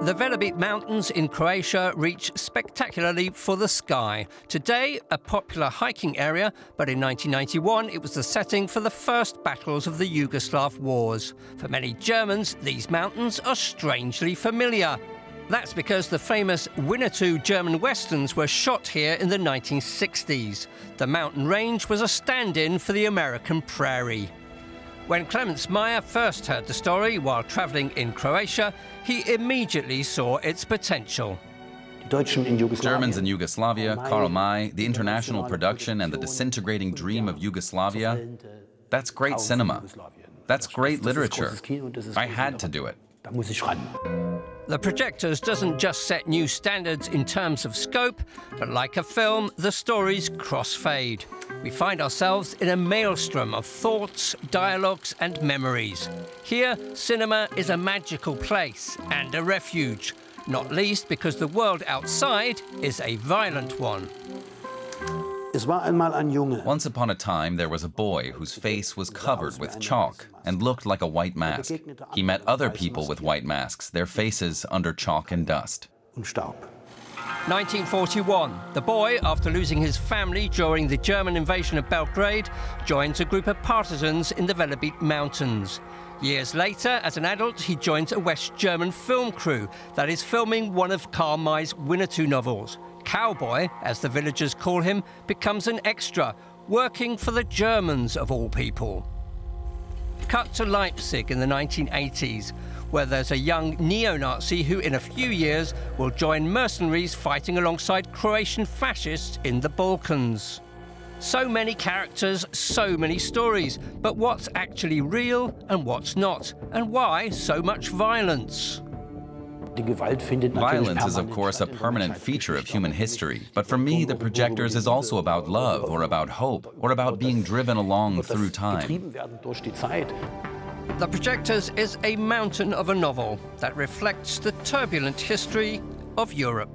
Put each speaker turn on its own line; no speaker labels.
The Welle Mountains in Croatia reach spectacularly for the sky. Today, a popular hiking area, but in 1991 it was the setting for the first battles of the Yugoslav wars. For many Germans, these mountains are strangely familiar. That's because the famous Winnetou German westerns were shot here in the 1960s. The mountain range was a stand-in for the American prairie. When Clemens Meyer first heard the story while travelling in Croatia, he immediately saw its potential.
Germans in Yugoslavia, Karl May, the international production and the disintegrating dream of Yugoslavia. That's great cinema. That's great literature. I had to do it.
The Projektors doesn't just set new standards in terms of scope, but like a film, the stories crossfade. We find ourselves in a maelstrom of thoughts, dialogues and memories. Here, cinema is a magical place and a refuge, not least because the world outside is a violent one.
Once upon a time, there was a boy whose face was covered with chalk and looked like a white mask. He met other people with white masks, their faces under chalk and dust.
1941. The boy, after losing his family during the German invasion of Belgrade, joins a group of partisans in the Welle Mountains. Years later, as an adult, he joins a West German film crew that is filming one of Karl May's Winnetou novels. Cowboy, as the villagers call him, becomes an extra, working for the Germans of all people. Cut to Leipzig in the 1980s, where there's a young neo-Nazi who in a few years will join mercenaries fighting alongside Croatian fascists in the Balkans. So many characters, so many stories, but what's actually real and what's not? And why so much violence?
Violence is, of course, a permanent feature of human history. But for me, The Projektors is also about love, or about hope, or about being driven along through time.
The Projektors is a mountain of a novel that reflects the turbulent history of Europe.